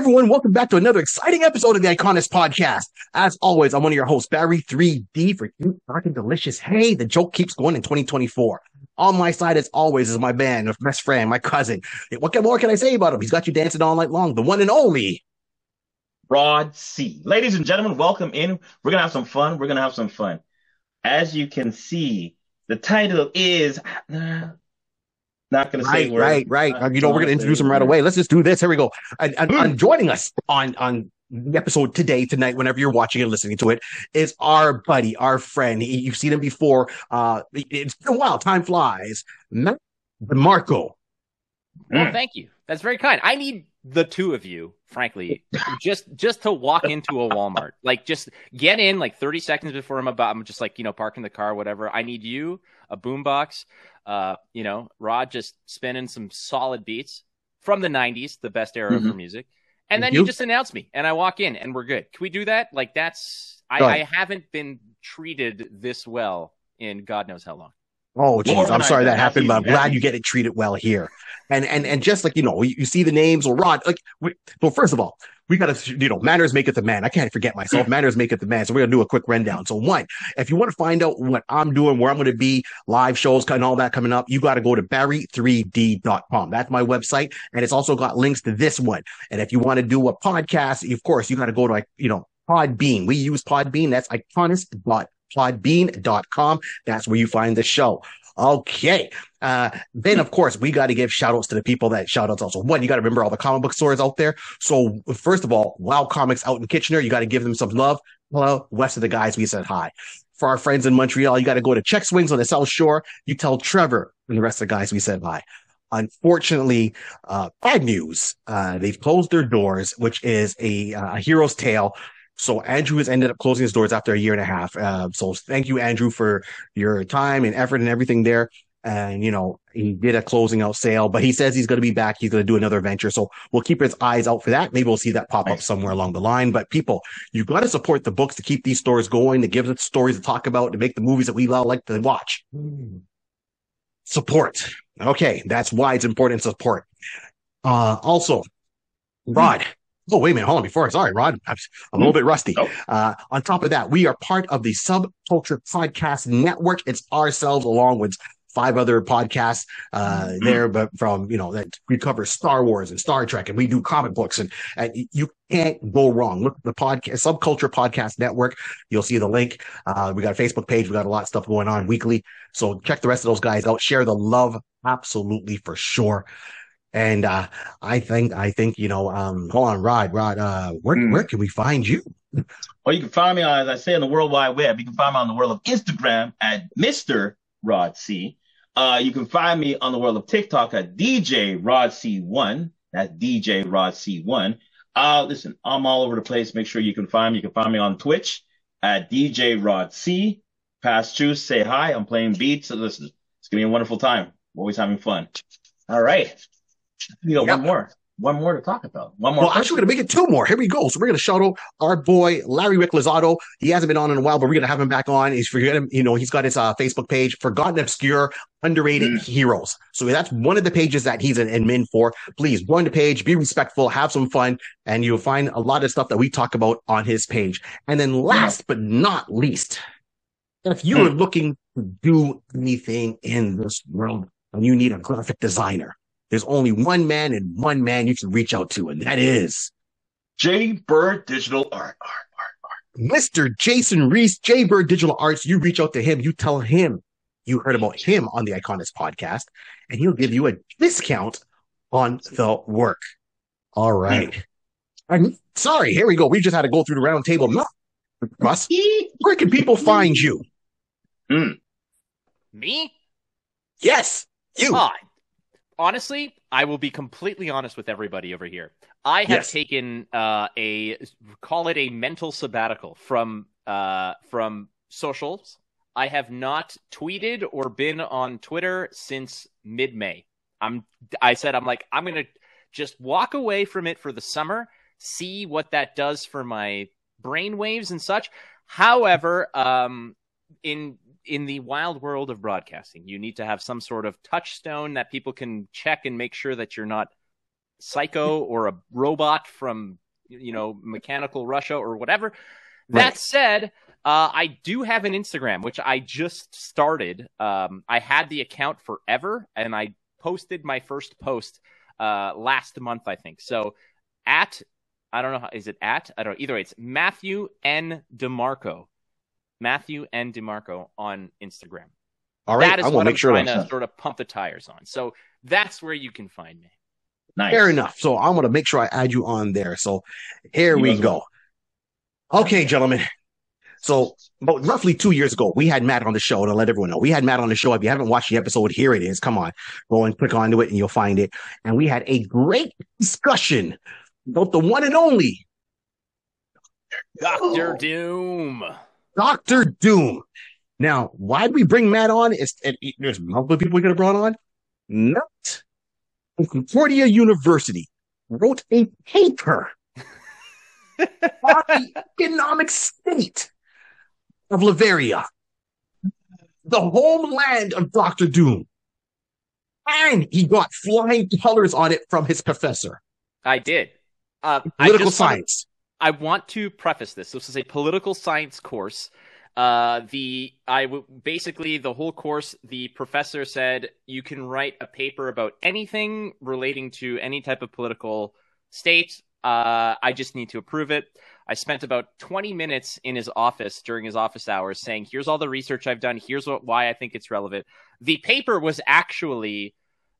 everyone. Welcome back to another exciting episode of the iConis podcast. As always, I'm one of your hosts, Barry 3D for cute, dark, and delicious. Hey, the joke keeps going in 2024. On my side, as always, is my man, my best friend, my cousin. What more can I say about him? He's got you dancing all night long. The one and only Rod C. Ladies and gentlemen, welcome in. We're going to have some fun. As you can see, the title is not going to say words. Right. We're going to introduce him right away. Let's just do this. Here we go. And joining us on the episode tonight, whenever you're watching and listening to it, is our buddy, our friend. You've seen him before. It's been a while. Time flies. Matt DeMarco. Well, thank you. That's very kind. I need the two of you, frankly, just to walk into a Walmart. Like, just get in like 30 seconds before I'm just like, parking the car, whatever. I need you, a boombox, Rod just spinning some solid beats from the 90s, the best era for music. And then you just announce me and I walk in and we're good. Can we do that? Like, I haven't been treated this well in God knows how long. Oh, geez. I'm sorry that happened, but I'm glad you get it treated well here. And just like, you see the names, or Rod, well, first of all, we got to, manners maketh a man. I can't forget myself. Manners maketh a man. So we're going to do a quick rundown. So one, if you want to find out what I'm doing, where I'm going to be, live shows and all that coming up, you got to go to barry3d.com. That's my website. And it's also got links to this one. And if you want to do a podcast, of course, you got to go to, Podbean. We use Podbean. That's iconis.podbean.com. That's where you find the show. Okay. Then, of course, we got to give shout outs to the people that shout outs also. One, you got to remember all the comic book stores out there. So, first of all, Wow Comics out in Kitchener, you got to give them some love. Hello, west of the guys, we said hi. For our friends in Montreal, you got to go to Check Swings on the South Shore. You tell Trevor and the rest of the guys we said hi. Unfortunately, bad news. They've closed their doors, which is a hero's tale. So Andrew has ended up closing his doors after a year and a half. So thank you, Andrew, for your time and effort and everything there. And, he did a closing out sale, but he says he's going to be back. He's going to do another venture. So we'll keep his eyes out for that. Maybe we'll see that pop up somewhere along the line. But people, you've got to support the books to keep these stores going, to give us stories to talk about, to make the movies that we all like to watch. Support. Okay. That's why it's important to support. Also, Rod. Oh, wait a minute. Hold on. Sorry, Rod. I'm a little bit rusty. On top of that, we are part of the Subculture Podcast Network. It's ourselves along with 5 other podcasts there, but from, that we cover Star Wars and Star Trek, and we do comic books, and you can't go wrong. Look at the Subculture Podcast Network. You'll see the link. We got a Facebook page. We got a lot of stuff going on weekly. So check the rest of those guys out. Share the love. Absolutely, for sure. And I think hold on, Rod, where can we find you? Well, you can find me, as I say, on the World Wide Web. You can find me on the world of Instagram at Mr. Rod C. You can find me on the world of TikTok at DJ Rod C1. That's DJ Rod C1. Listen, I'm all over the place. Make sure you can find me. You can find me on Twitch at DJ Rod C. Pass juice, say hi. I'm playing beats. So listen, it's gonna be a wonderful time. Always having fun. All right. One more to talk about. Well, actually, we're going to make it 2 more. Here we go. So we're going to shout out our boy, Larry Rick Lozado. He hasn't been on in a while, but we're going to have him back on. He's got his Facebook page, Forgotten Obscure Underrated Heroes. So that's one of the pages that he's an admin for. Please join the page, be respectful, have some fun, and you'll find a lot of stuff that we talk about on his page. And then last but not least, if you are looking to do anything in this world and you need a graphic designer, there's only one man and one man you can reach out to, and that is J Bird Digital Art. Mr. Jason Reese, J Bird Digital Arts. You reach out to him, you tell him you heard about him on the iConis podcast, and he'll give you a discount on the work. All right. I'm sorry, here we go. We just had to go through the round table. Russ, where can people find you? Me? Yes, you. Honestly, I will be completely honest with everybody over here. I have taken call it a mental sabbatical from socials. I have not tweeted or been on Twitter since mid-May. I'm going to just walk away from it for the summer, see what that does for my brainwaves and such. However, in the wild world of broadcasting, you need to have some sort of touchstone that people can check and make sure that you're not psycho or a robot from, mechanical Russia or whatever. Right. That said, I do have an Instagram, which I just started. I had the account forever, and I posted my first post last month, I think. So I don't know, is it at? I don't know. Either way, it's Matthew N. DeMarco. Matthew N. DeMarco on Instagram. All right, that is I will what make I'm sure trying to sort of pump the tires on. So that's where you can find me. Nice. Fair enough. So I'm going to make sure I add you on there. So here we go. Okay, gentlemen. So about roughly 2 years ago, we had Matt on the show, to let everyone know. We had Matt on the show. If you haven't watched the episode, here it is. Come on, go and click onto it and you'll find it. And we had a great discussion about the one and only Dr. Doom. Dr. Doom. Now, why did we bring Matt on? There's multiple people we could have brought on. Not from Concordia University wrote a paper on the economic state of Latveria, the homeland of Dr. Doom. And he got flying colors on it from his professor. I did. Political science. I want to preface this. This is a political science course. Basically the whole course, the professor said you can write a paper about anything relating to any type of political state. I just need to approve it. I spent about 20 minutes in his office during his office hours saying, here's all the research I've done. Here's why I think it's relevant. The paper was actually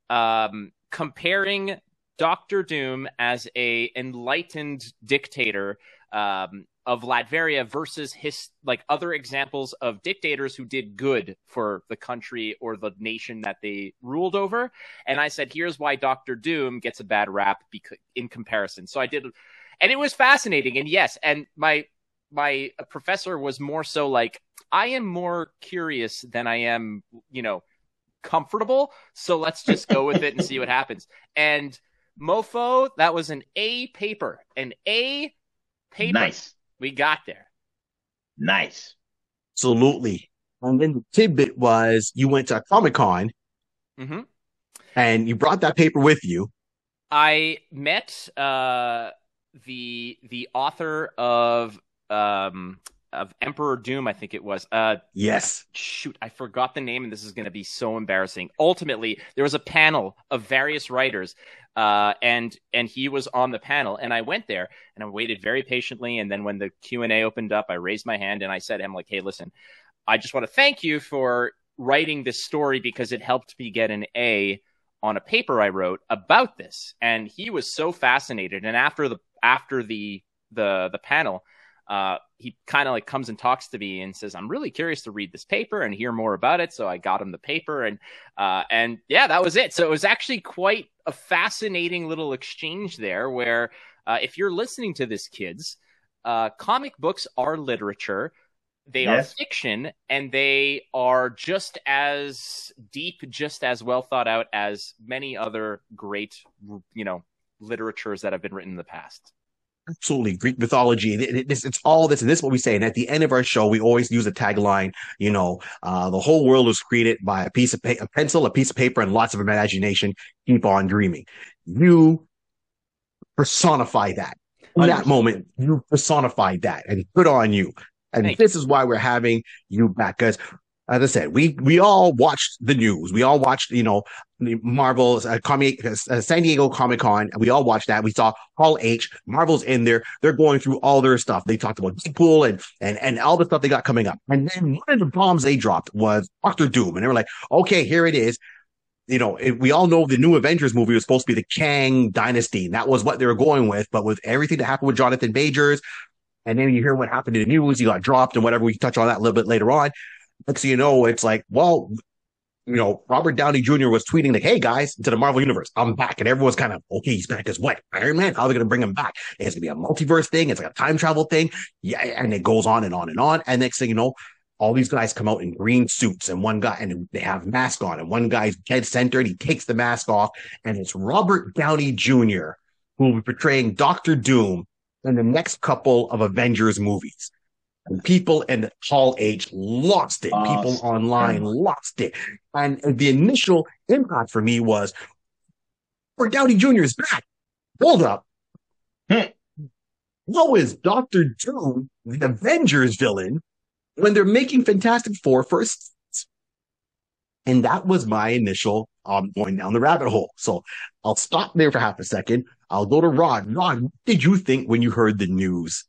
comparing Dr. Doom as a enlightened dictator of Latveria versus his other examples of dictators who did good for the country or the nation that they ruled over. And I said, here's why Dr. Doom gets a bad rap in comparison. So I did, and it was fascinating. And yes, and my professor was more so like, I am more curious than I am, comfortable. So let's just go with it and see what happens. And mofo, that was an A paper. Nice. We got there. Nice. Absolutely. And then the tidbit was you went to Comic-Con and you brought that paper with you. I met the author of Emperor Doom, I think it was. Yes. Shoot, I forgot the name, and this is going to be so embarrassing. Ultimately, there was a panel of various writers, and he was on the panel, and I went there, and I waited very patiently, and then when the Q&A opened up, I raised my hand, and I said, I'm like, hey, listen, I just want to thank you for writing this story because it helped me get an A on a paper I wrote about this. And he was so fascinated, and after the panel, he kind of comes and talks to me and says, I'm really curious to read this paper and hear more about it. So I got him the paper and yeah, that was it. So it was actually quite a fascinating little exchange there where, if you're listening to this, kids, comic books are literature. They are fiction, and they are just as deep, just as well thought out as many other great, literatures that have been written in the past. Absolutely. Greek mythology. It's all this, and this is what we say. And at the end of our show, we always use a tagline, the whole world was created by a pencil, a piece of paper, and lots of imagination. Keep on dreaming. You personify that. In that moment, you personified that, and good on you. And this is why we're having you back, because as I said, we all watched the news. We all watched, Marvel's San Diego Comic-Con. We all watched that. We saw Hall H. Marvel's in there. They're going through all their stuff. They talked about Deadpool and all the stuff they got coming up. And then one of the bombs they dropped was Dr. Doom. And they were like, okay, here it is. We all know the new Avengers movie was supposed to be the Kang Dynasty. And that was what they were going with. But with everything that happened with Jonathan Majors, and then you hear what happened in the news, he got dropped and whatever. We can touch on that a little bit later on. Next thing you know, it's like, well, Robert Downey Jr. was tweeting like, hey guys, to the Marvel Universe, I'm back. And everyone's kind of, okay, he's back as what? Iron Man? How are they going to bring him back? It's going to be a multiverse thing. It's like a time travel thing. Yeah. And it goes on and on and on. And next thing you know, all these guys come out in green suits and one guy, and they have masks on, and one guy's dead center and he takes the mask off, and it's Robert Downey Jr. who will be portraying Dr. Doom in the next couple of Avengers movies. And people in Hall H lost it. People online lost it. And the initial impact for me was, Robert Downey Jr. is back. Hold up. Hmm. How is Doctor Doom the Avengers villain when they're making Fantastic Four first? And that was my initial going down the rabbit hole. So I'll stop there for half a second. I'll go to Rod. Rod, what did you think when you heard the news?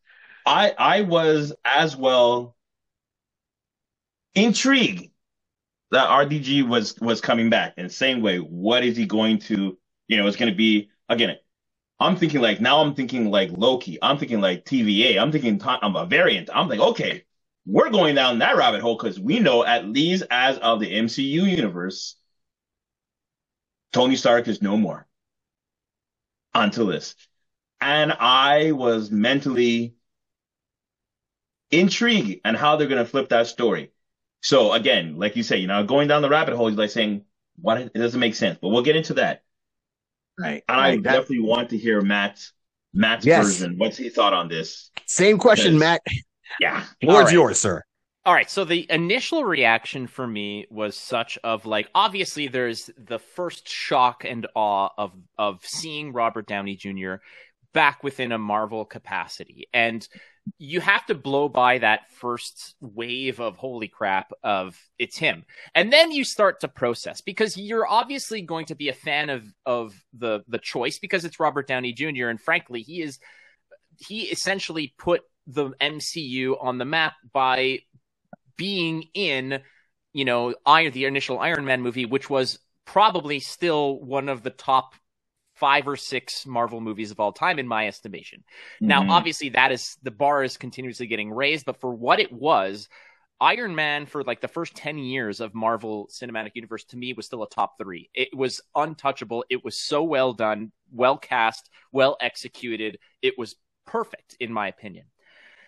I was as well intrigued that RDG was coming back in the same way. What is he going to, it's going to be again. I'm thinking like Loki. I'm thinking like TVA. I'm thinking I'm a variant. I'm like, okay, we're going down that rabbit hole because we know at least as of the MCU universe, Tony Stark is no more until this. And I was mentally intrigued on how they're going to flip that story. So again, like you say, going down the rabbit hole is like saying, what, it doesn't make sense, but we'll get into that. Right. And I definitely want to hear Matt's version. What's he thought on this? Same question, Matt. Yeah. What's yours, sir? All right. So the initial reaction for me was such of like, obviously there's the first shock and awe of seeing Robert Downey Jr. back within a Marvel capacity. And you have to blow by that first wave of holy crap of it's him. And then you start to process because you're obviously going to be a fan of the choice because it's Robert Downey Jr. And frankly, he essentially put the MCU on the map by being in, the initial Iron Man movie, which was probably still one of the top 5 or 6 Marvel movies of all time, in my estimation. Mm-hmm. Now, obviously, the bar is continuously getting raised, but for what it was, Iron Man for like the first 10 years of Marvel Cinematic Universe to me was still a top 3. It was untouchable. It was so well done, well cast, well executed. It was perfect, in my opinion.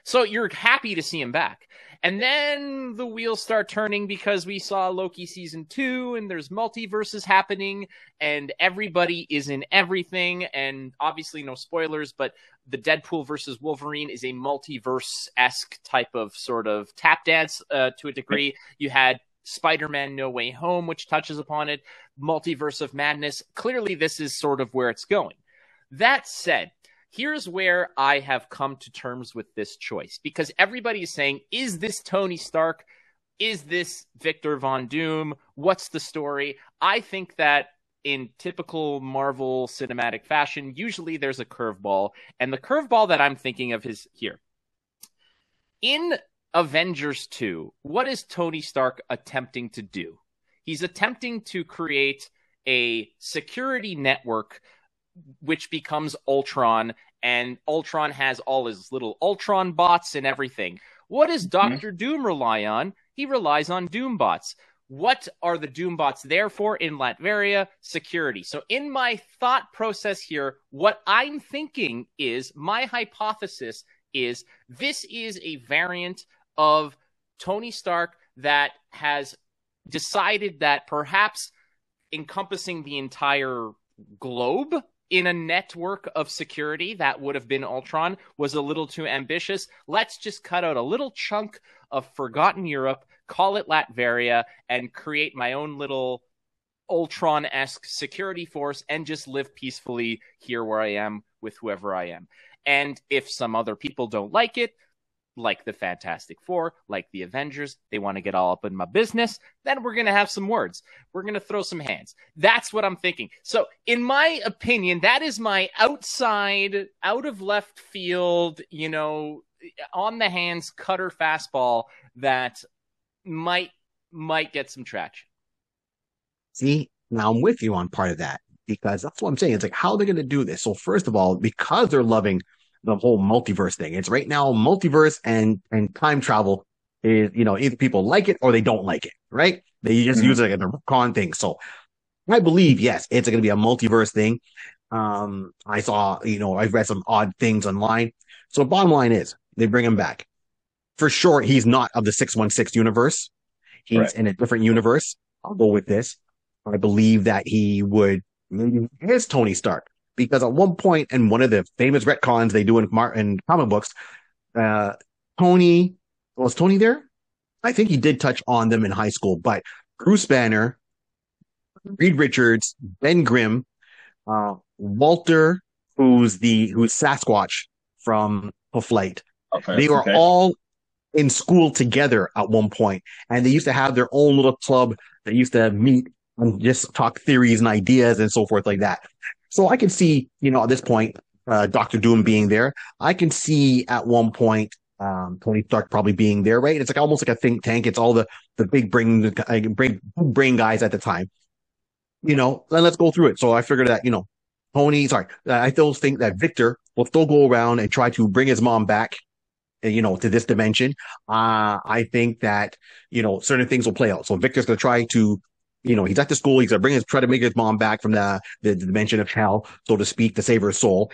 So you're happy to see him back. And then the wheels start turning because we saw Loki season 2 and there's multiverses happening and everybody is in everything. And obviously no spoilers, but the Deadpool versus Wolverine is a multiverse-esque type of sort of tap dance to a degree. You had Spider-Man No Way Home, which touches upon it. Multiverse of Madness. Clearly this is sort of where it's going. That said, here's where I have come to terms with this choice, because everybody is saying, is this Tony Stark? Is this Victor Von Doom? What's the story? I think that in typical Marvel cinematic fashion, usually there's a curveball, and the curveball that I'm thinking of is here. In Avengers 2, what is Tony Stark attempting to do? He's attempting to create a security network which becomes Ultron, and Ultron has all his little Ultron bots and everything. What does Dr. Doom rely on? He relies on Doom bots. What are the Doom bots there for in Latveria? Security. So in my thought process here, what I'm thinking is, my hypothesis is, this is a variant of Tony Stark that has decided that perhaps encompassing the entire globe in a network of security that would have been Ultron was a little too ambitious. Let's just cut out a little chunk of forgotten Europe, call it Latveria, and create my own little Ultron-esque security force and just live peacefully here where I am with whoever I am. And if some other people don't like it, like the Fantastic Four, like the Avengers, they want to get all up in my business, then we're going to have some words. We're going to throw some hands. That's what I'm thinking. So, in my opinion, that is my outside, out of left field, on the hands cutter fastball that might get some traction. See, now I'm with you on part of that, because that's what I'm saying. It's like, how are they going to do this? So first of all, because they're loving the whole multiverse thing, it's right now multiverse and time travel is, either people like it or they don't like it, right? They just use it like a con thing. So I believe, yes, it's going to be a multiverse thing. I saw, I've read some odd things online. So bottom line is, they bring him back. For sure, he's not of the 616 universe. He's in a different universe. I'll go with this. I believe that he would, maybe is Tony Stark. Because at one point in one of the famous retcons they do in comic books, was Tony there? I think he did touch on them in high school, but Bruce Banner, Reed Richards, Ben Grimm, Walter who's Sasquatch from Flight. Okay. They were all in school together at one point, and they used to have their own little club that used to meet and just talk theories and ideas and so forth like that. So I can see, at this point, Doctor Doom being there. I can see at one point Tony Stark probably being there, right? It's like almost like a think tank. It's all the big brain guys at the time. Then let's go through it. So I figured that, I still think that Victor will still go around and try to bring his mom back, to this dimension. I think that, certain things will play out. So Victor's going to try to, he's at the school. He's going to try to bring his mom back from the dimension of hell, so to speak, to save her soul.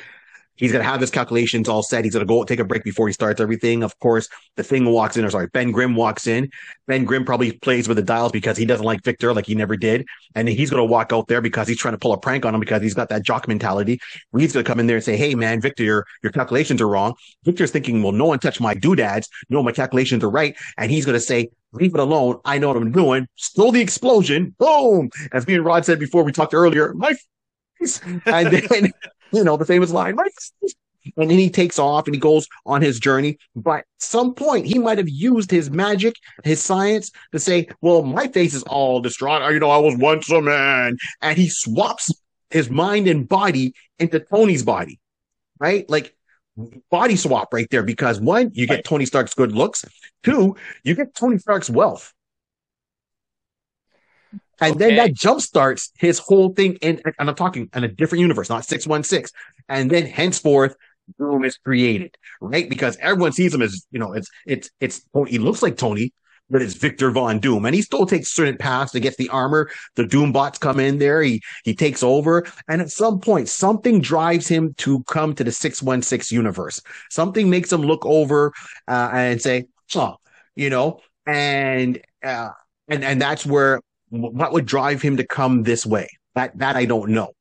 He's going to have his calculations all set. He's going to go take a break before he starts everything. Of course, Ben Grimm walks in. Ben Grimm probably plays with the dials because he doesn't like Victor, like he never did. And he's going to walk out there because he's trying to pull a prank on him because he's got that jock mentality. Reed's going to come in there and say, hey, man, Victor, your calculations are wrong. Victor's thinking, well, no one touched my doodads. No, my calculations are right. And he's going to say, leave it alone. I know what I'm doing. Slow the explosion. Boom. As me and Rod said before, we talked earlier, my face. And then... the famous line, and then he takes off and he goes on his journey. But at some point, he might have used his magic, his science to say, well, my face is all distraught. I was once a man. And he swaps his mind and body into Tony's body, right? Like body swap right there. Because one, you get Tony Stark's good looks. Two, you get Tony Stark's wealth. And then that jumpstarts his whole thing. And I'm talking in a different universe, not 616. And then henceforth, Doom is created, right? Because everyone sees him as, he looks like Tony, but it's Victor Von Doom. And he still takes certain paths to get the armor. The Doom bots come in there. He takes over. And at some point, something drives him to come to the 616 universe. Something makes him look over and say, and that's where, what would drive him to come this way? That I don't know.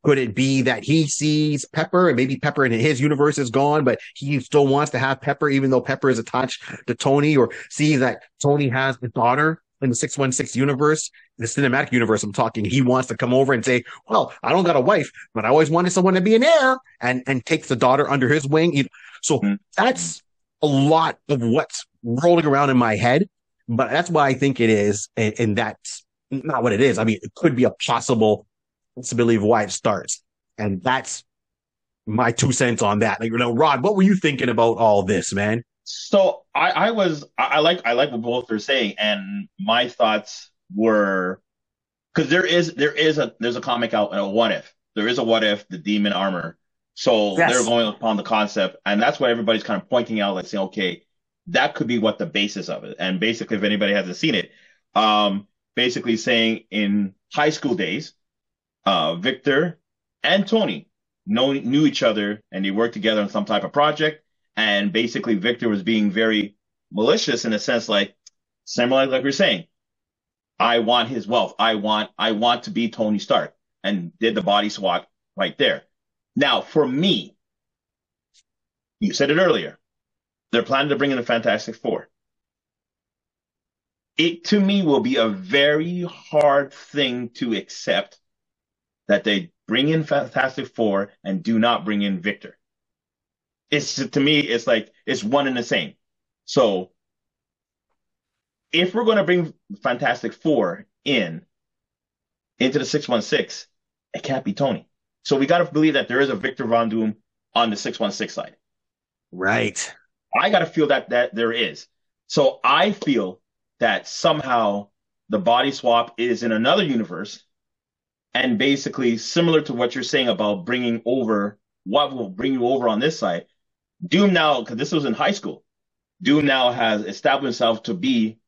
Could it be that he sees Pepper and maybe Pepper in his universe is gone, but he still wants to have Pepper, even though Pepper is attached to Tony, or sees that Tony has a daughter in the 616 universe, the cinematic universe I'm talking. He wants to come over and say, well, I don't got a wife, but I always wanted someone to be an heir, and takes the daughter under his wing. So that's a lot of what's rolling around in my head. But that's why I think it is, and that's not what it is. I mean, it could be a possibility of why it starts, and that's my 2 cents on that. Rod, what were you thinking about all this, man? So I like what both are saying, and my thoughts were, because there's a comic out, a what if. There is a what if, the demon armor. So they're going upon the concept, and that's why everybody's kind of pointing out, like saying, okay, that could be what the basis of it. And basically, if anybody hasn't seen it, basically saying in high school days, Victor and Tony knew each other and they worked together on some type of project. And basically, Victor was being very malicious in a sense, like similar, like we're saying, I want his wealth. I want to be Tony Stark, and did the body swap right there. Now, for me, you said it earlier. They're planning to bring in the Fantastic Four. It, to me, will be a very hard thing to accept that they bring in Fantastic Four and do not bring in Victor. To me, it's like, it's one and the same. So if we're going to bring Fantastic Four into the 616, it can't be Tony. So we got to believe that there is a Victor Von Doom on the 616 side. Right. I got to feel that there is. So I feel that somehow the body swap is in another universe, and basically similar to what you're saying about bringing over, what will bring you over on this side. Doom now, because this was in high school, Doom now has established himself to be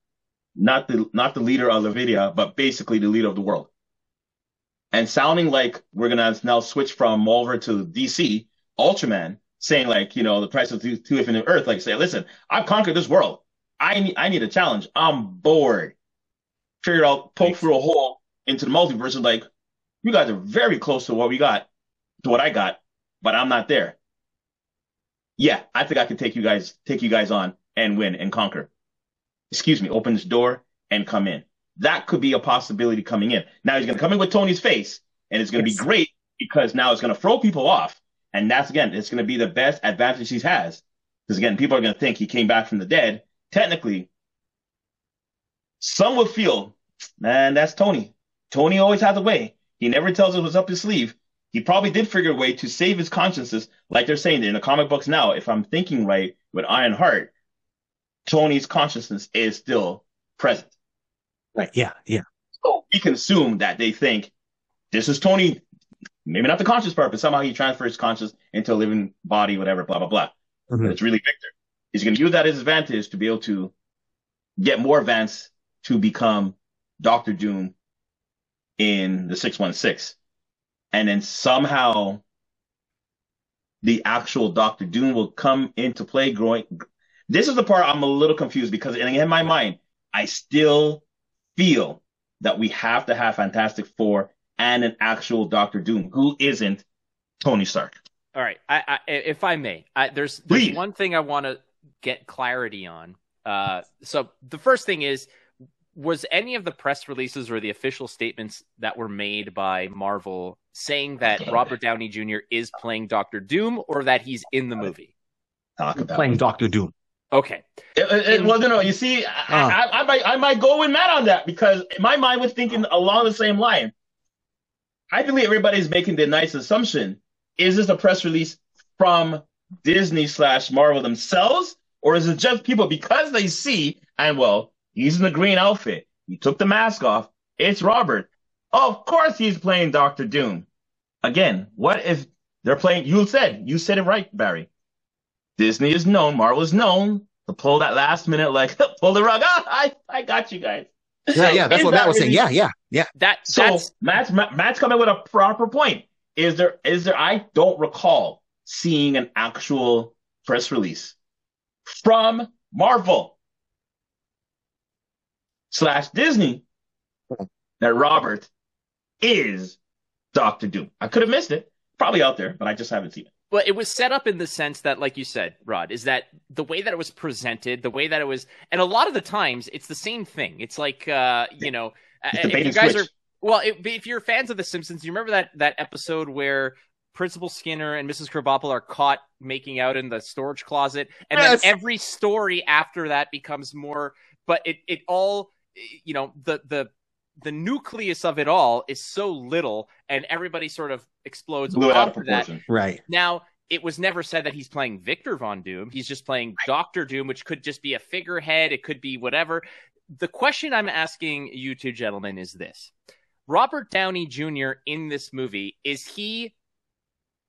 not the leader of Lavidia, but basically the leader of the world. And sounding like we're going to now switch from over to DC, Ultraman, saying like, the price of two infinite Earth, like say, listen, I've conquered this world. I need a challenge. I'm bored. Figured out, poke through a hole into the multiverse, and like, you guys are very close to what I got, but I'm not there. Yeah, I think I can take you guys on and win and conquer. Excuse me, open this door and come in. That could be a possibility coming in. Now he's going to come in with Tony's face, and it's going to be great because now it's going to throw people off. And that's, again, it's going to be the best advantage he has. Because, again, people are going to think he came back from the dead. Technically, some will feel, man, that's Tony. Tony always has a way. He never tells us what's up his sleeve. He probably did figure a way to save his consciences. Like they're saying in the comic books now, if I'm thinking right, with Ironheart, Tony's consciousness is still present. Right. Yeah. Yeah. So we can assume that they think this is Tony, maybe not the conscious part, but somehow he transfers conscious into a living body, whatever, blah, blah, blah. But it's really Victor. He's going to use that as his advantage to be able to get more Vance to become Doctor Doom in the 616. And then somehow the actual Doctor Doom will come into play growing. This is the part I'm a little confused because in my mind, I still feel that we have to have Fantastic Four and an actual Doctor Doom who isn't Tony Stark. All right. If I may, there's one thing I want to get clarity on. So the first thing is, was any of the press releases or the official statements that were made by Marvel saying that Robert Downey Jr. is playing Doctor Doom or that he's in the movie? Playing Doctor Doom. Okay. Well, no, you see, I might go with Matt on that because my mind was thinking along the same line. I believe everybody's making the nice assumption. Is this a press release from Disney / Marvel themselves? Or is it just people because they see, and well, he's in the green outfit. He took the mask off. It's Robert. Of course he's playing Doctor Doom. Again, what if they're playing, you said it right, Barry. Disney is known, Marvel is known to pull that last minute, like, pull the rug. I got you guys. Yeah, that's what Matt was saying. Yeah. Matt's coming with a proper point. Is there, I don't recall seeing an actual press release from Marvel / Disney that Robert is Doctor Doom. I could have missed it. Probably out there, but I just haven't seen it. Well, it was set up in the sense that, like you said, Rod, is that the way that it was presented, the way that it was, and a lot of the times it's the same thing. It's like, if you guys are, well, if you're fans of The Simpsons, you remember that episode where Principal Skinner and Mrs. Krabappel are caught making out in the storage closet, and then every story after that becomes more, but it all, the nucleus of it all is so little, and everybody sort of explodes off of that. Right. Now, it was never said that he's playing Victor Von Doom. He's just playing Doctor Doom, which could just be a figurehead. It could be whatever. The question I'm asking you two gentlemen is this. Robert Downey Jr. in this movie, is he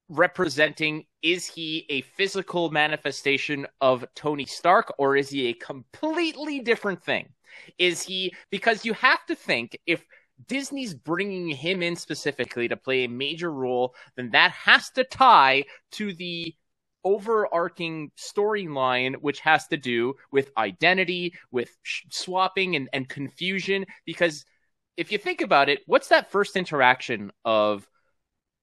a physical manifestation of Tony Stark, or is he a completely different thing? Is he, because you have to think, if Disney's bringing him in specifically to play a major role, then that has to tie to the overarching storyline, which has to do with identity, with swapping and confusion. Because if you think about it, what's that first interaction of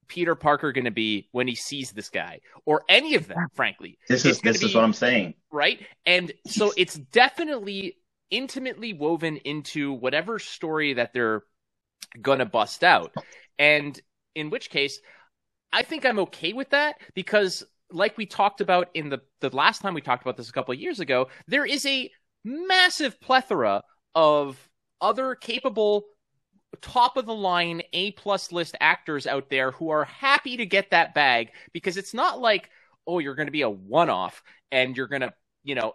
Peter Parker going to be when he sees this guy, or any of them, frankly? This is what I'm saying. Right? And so it's definitely intimately woven into whatever story that they're going to bust out. And in which case, I think I'm okay with that, because like we talked about in the last time we talked about this a couple of years ago, there is a massive plethora of other capable top of the line A+ list actors out there who are happy to get that bag, because it's not like, oh, you're going to be a one-off and you're going to,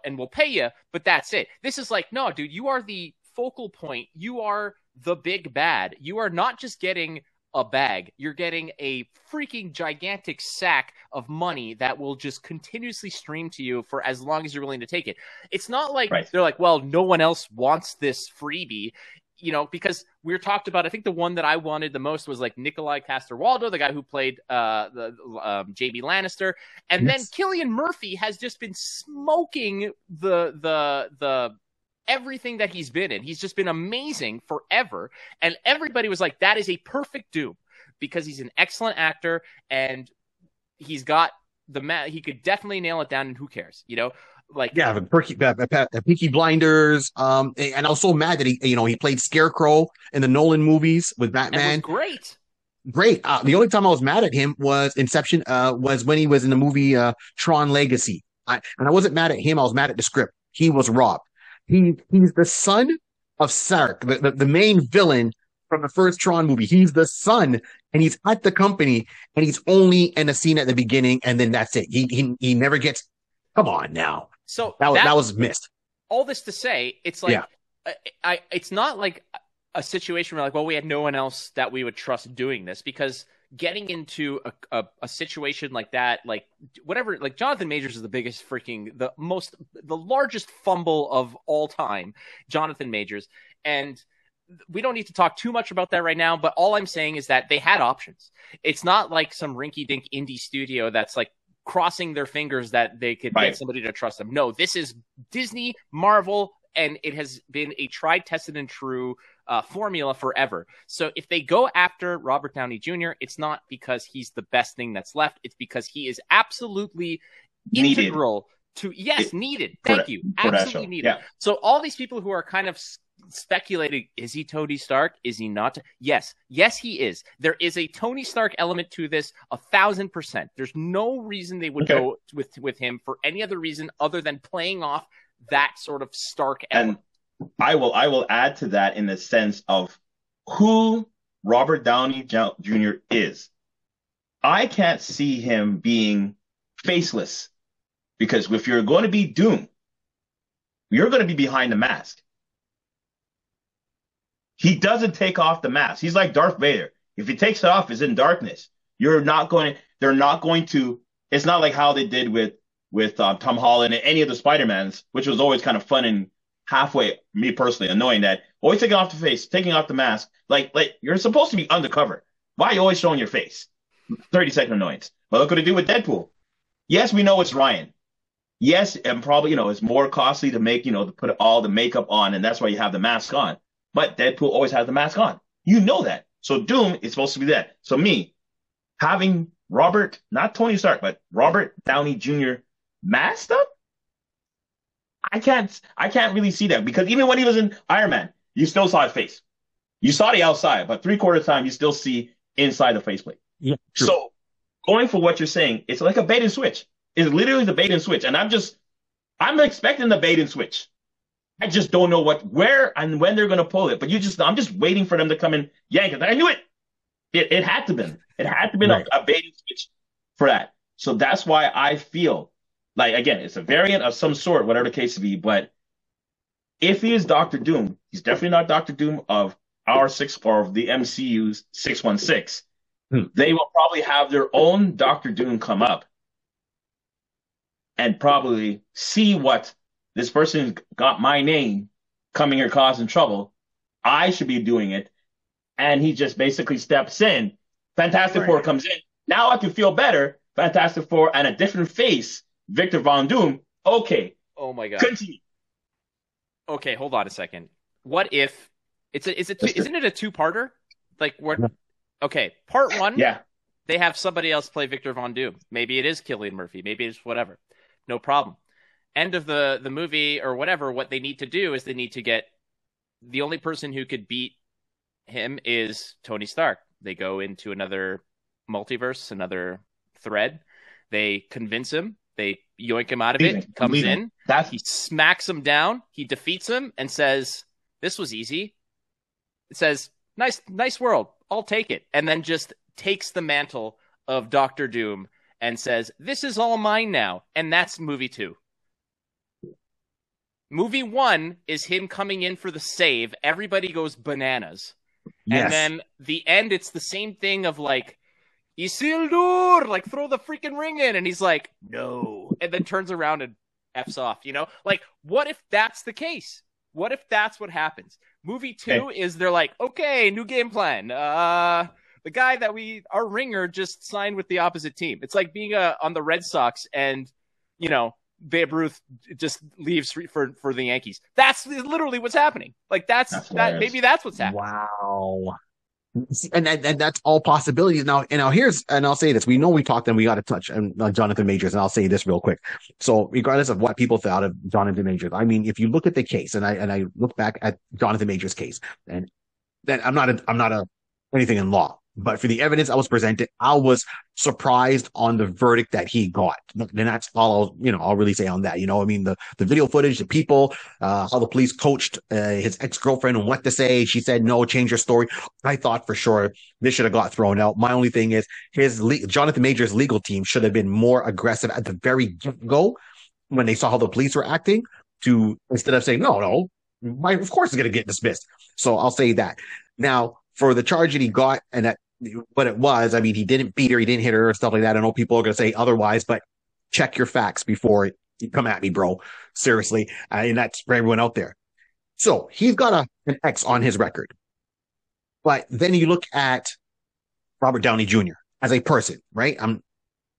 and we'll pay you, but that's it. This is like, no, dude, you are the focal point. You are the big bad. You are not just getting a bag. You're getting a freaking gigantic sack of money that will just continuously stream to you for as long as you're willing to take it. It's not like They're like, well, no one else wants this freebie. Because we were talked about, I think the one that I wanted the most was like Nikolai Coster-Waldau, the guy who played J.B. Lannister. And then Cillian Murphy has just been smoking the everything that he's been in. He's just been amazing forever. And everybody was like, that is a perfect Doom, because he's an excellent actor and he's got he could definitely nail it down, and who cares, Peaky Blinders, and also mad that he played Scarecrow in the Nolan movies with Batman. It was great. great. The only time I was mad at him was Inception. Was when he was in the movie Tron Legacy. And I wasn't mad at him. I was mad at the script. He was robbed. He's the son of Sarek, the main villain from the first Tron movie. He's the son, and he's at the company, and he's only in a scene at the beginning, and then that's it. He never gets. Come on now. So that was missed. All this to say, it's like it's not like a situation where like, well, we had no one else that we would trust doing this, because getting into a situation like that, like whatever, like Jonathan Majors is the biggest the largest fumble of all time, Jonathan Majors. And we don't need to talk too much about that right now, but all I'm saying is that they had options. It's not like some rinky-dink indie studio that's like crossing their fingers that they could get somebody to trust them. No, this is Disney, Marvel, and it has been a tried, tested, and true formula forever. So if they go after Robert Downey Jr., it's not because he's the best thing that's left. It's because he is absolutely integral to, needed. Thank you. Absolutely needed. Yeah. So all these people who are kind of speculating, is he Tony Stark? Is he not? Yes, he is. There is a Tony Stark element to this, 1,000%. There's no reason they would go with him for any other reason other than playing off that sort of Stark element. And I will add to that in the sense of who Robert Downey Jr. is. I can't see him being faceless, because if you're going to be Doom, you're going to be behind the mask. He doesn't take off the mask. He's like Darth Vader. If he takes it off, it's in darkness. They're not going to, it's not like how they did with Tom Holland and any of the Spider-Mans, which was always kind of fun and halfway, me personally, annoying, that always taking off the face, taking off the mask. Like you're supposed to be undercover. Why are you always showing your face? 30-second annoyance. Well, look what they do with Deadpool. Yes, we know it's Ryan. Yes, and probably, it's more costly to make, to put all the makeup on, and that's why you have the mask on. But Deadpool always has the mask on. You know that. So Doom is supposed to be that. So me, having Robert, not Tony Stark, but Robert Downey Jr. masked up, I can't really see that, because even when he was in Iron Man, you still saw his face. You saw the outside, but 3/4 of the time you still see inside the faceplate. Yeah. True. So going for what you're saying, it's like a bait and switch. It's literally the bait and switch. And I'm expecting the bait and switch. I just don't know where and when they're going to pull it. But I'm just waiting for them to come and yank it. I knew it. It had to be. It had to be a bait and switch for that. So that's why I feel like, again, it's a variant of some sort, whatever the case be. But if he is Doctor Doom, he's definitely not Doctor Doom of our or of the MCU's 616. They will probably have their own Doctor Doom come up and probably see what this person got my name coming here causing trouble. I should be doing it. And he just basically steps in. Fantastic Four comes in. Now I can feel better. Fantastic Four and a different face, Victor Von Doom. Okay. Oh my God. Continue. Okay, hold on a second. What if isn't it a two-parter? Like okay, part one. Yeah. They have somebody else play Victor Von Doom. Maybe it is Cillian Murphy. Maybe it's whatever. No problem. End of the movie or whatever, what they need to do is they need to get the only person who could beat him is Tony Stark. They go into another multiverse, another thread. They convince him. They yoink him out of it. Comes in. He smacks him down. He defeats him and says, "This was easy." It says, "Nice world. I'll take it." And then just takes the mantle of Doctor Doom and says, "This is all mine now." And that's movie 2. Movie 1 is him coming in for the save. Everybody goes bananas. Yes. And then the end, it's the same thing of like, Isildur, like throw the freaking ring in. And he's like, no. And then turns around and F's off, Like, what if that's the case? What if that's what happens? Movie 2 is they're like, okay, new game plan. The guy that our ringer just signed with the opposite team. It's like being on the Red Sox and, Babe Ruth just leaves for the Yankees. That's literally what's happening. Like maybe that's what's happening. Wow. And that's all possibilities now. And I'll say this: we know we talked and we got to touch on Jonathan Majors, and I'll say this real quick. So, regardless of what people thought of Jonathan Majors, I mean, if you look at the case, and I look back at Jonathan Majors' case, and then I'm not anything in law, But for the evidence that was presented, I was surprised on the verdict that he got. And that's all I'll really say on that. I mean, the video footage, the people, how the police coached his ex-girlfriend and what to say. She said, no, change your story. I thought for sure this should have got thrown out. My only thing is Jonathan Majors' legal team should have been more aggressive at the very get-go when they saw how the police were acting, to instead of saying, no, of course it's going to get dismissed. So I'll say that. Now, for the charge that he got and that what it was, I mean, he didn't beat her, he didn't hit her, and stuff like that. I know people are going to say otherwise, but check your facts before you come at me, bro. Seriously. And that's for everyone out there. So he's got an X on his record. But then you look at Robert Downey Jr. as a person, right? I'm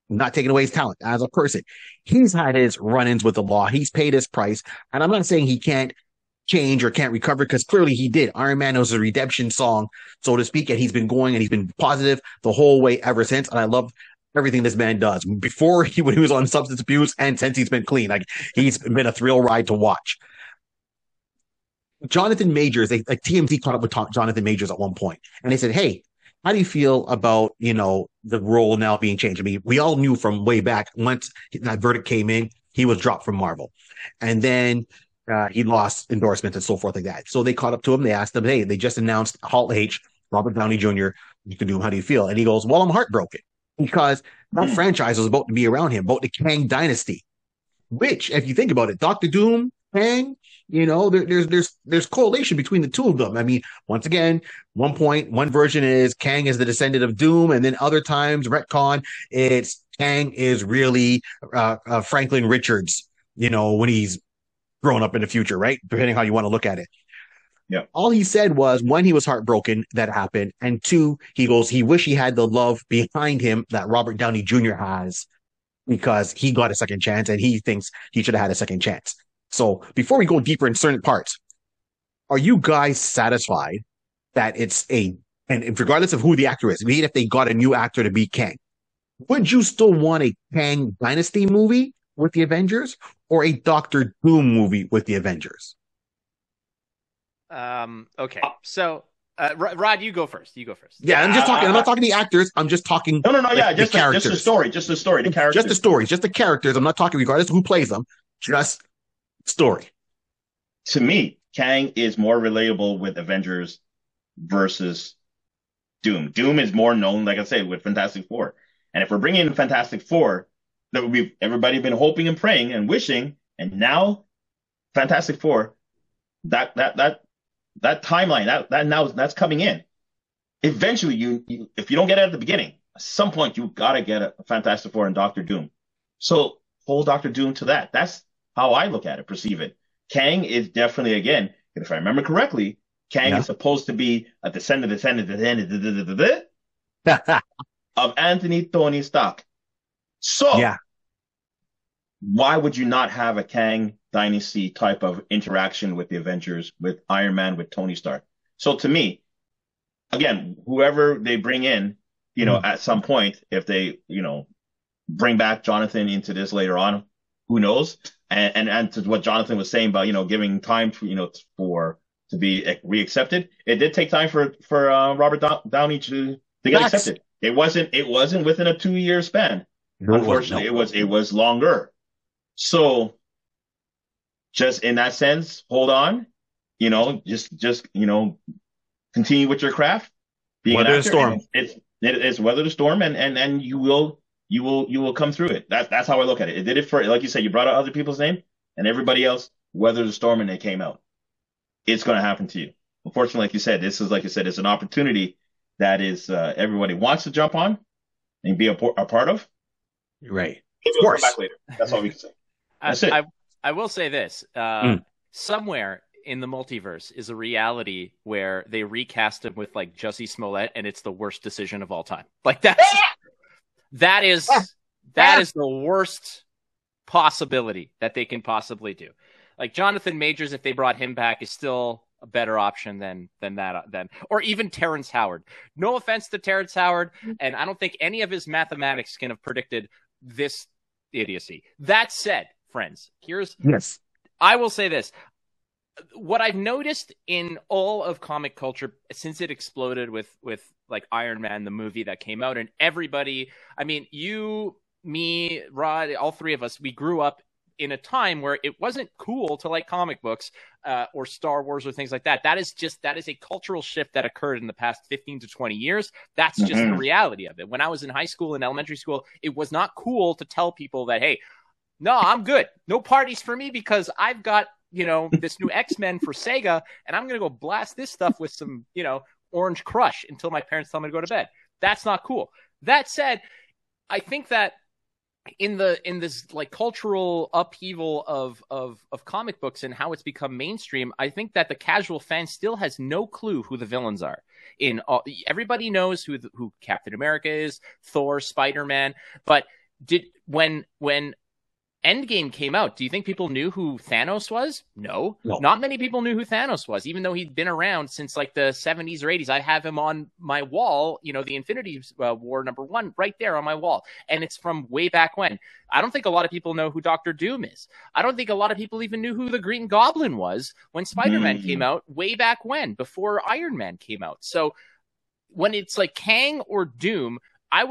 not taking away his talent as a person. He's had his run-ins with the law. He's paid his price. And I'm not saying he can't change or can't recover, because clearly he did. Iron Man was a redemption song, so to speak, and he's been going and he's been positive the whole way ever since. And I love everything this man does. Before when he was on substance abuse and since he's been clean, like he's been a thrill ride to watch. Jonathan Majors, TMZ caught up with Jonathan Majors at one point, and they said, hey, how do you feel about, the role now being changed? I mean, we all knew from way back, once that verdict came in, he was dropped from Marvel. And then he lost endorsements and so forth like that. So they caught up to him. They asked him, hey, they just announced Halt H, Robert Downey Jr. You can do him. How do you feel? And he goes, well, I'm heartbroken, because that franchise was about to be around him, about the Kang dynasty, which, if you think about it, Dr. Doom, Kang, there's correlation between the two of them. I mean, once again, one version is Kang is the descendant of Doom, and then other times, retcon, it's Kang is really Franklin Richards, when he's grown up in the future, right? Depending how you want to look at it. Yeah. All he said was, one, he was heartbroken that happened, and two, he goes, he wish he had the love behind him that Robert Downey Jr. has, because he got a second chance and he thinks he should have had a second chance. So before we go deeper in certain parts, are you guys satisfied that it's and regardless of who the actor is, even if they got a new actor to be Kang, would you still want a Kang Dynasty movie with the Avengers or a Doctor Doom movie with the Avengers? Okay. So, Rod, you go first. Yeah, I'm just talking. I'm not talking the actors. I'm just talking. No. Yeah, just the characters. The story. Just the story. The characters. Just the stories. Just the characters. I'm not talking regardless of who plays them. Just story. To me, Kang is more relatable with Avengers versus Doom. Doom is more known, like I say, with Fantastic Four. And if we're bringing in Fantastic Four, that we've everybody been hoping and praying and wishing, and now Fantastic Four, that timeline, that's coming in. Eventually, you if you don't get it at the beginning, at some point you gotta get a Fantastic Four and Doctor Doom. So hold Doctor Doom to that. That's how I look at it, perceive it. Kang is definitely, again, if I remember correctly, Kang is supposed to be a descendant of Anthony Tony Stark. So, why would you not have a Kang Dynasty type of interaction with the Avengers, with Iron Man, with Tony Stark? So to me, again, whoever they bring in, at some point, if they, bring back Jonathan into this later on, who knows? And to what Jonathan was saying about, giving time for, to be reaccepted. It did take time for Robert Downey to get accepted. It wasn't within a 2-year span. No, unfortunately, it was longer. So just in that sense, hold on, just continue with your craft. Weather the storm. It's weather the storm, and you will come through it. That's how I look at it. It did it for, like you said, you brought out other people's name, and everybody else weathered the storm and they came out. It's going to happen to you. Unfortunately, like you said, it's an opportunity that is everybody wants to jump on and be a part of. Right. Maybe we'll come back later. That's all we can say. That's it. I will say this. Somewhere in the multiverse is a reality where they recast him with like Jussie Smollett, and it's the worst decision of all time. Like that is the worst possibility that they can possibly do. Like Jonathan Majors, if they brought him back, is still a better option than or even Terrence Howard. No offense to Terrence Howard, and I don't think any of his mathematics can have predicted this idiocy. That said, friends, I will say this. what I've noticed in all of comic culture since it exploded with like Iron Man, the movie that came out, and everybody, I mean, you, me, Rod, all three of us, we grew up in a time where it wasn't cool to like comic books or Star Wars or things like that. That is a cultural shift that occurred in the past 15 to 20 years. That's just the reality of it. When I was in high school and elementary school, it was not cool to tell people that, hey, no, I'm good. No parties for me because I've got, this new X-Men for Sega, and I'm going to go blast this stuff with some, Orange Crush until my parents tell me to go to bed. That's not cool. That said, I think that in this like cultural upheaval of comic books and how it's become mainstream, I think that the casual fan still has no clue who the villains are. Everybody knows who Captain America is, Thor, Spider-Man, but when Endgame came out, do you think people knew who Thanos was? No. Not many people knew who Thanos was, even though he'd been around since like the 70s or 80s. I have him on my wall, the Infinity War #1 right there on my wall. And it's from way back when. I don't think a lot of people know who Doctor Doom is. I don't think a lot of people even knew who the Green Goblin was when Spider-Man came out way back when, before Iron Man came out. So when it's like Kang or Doom, I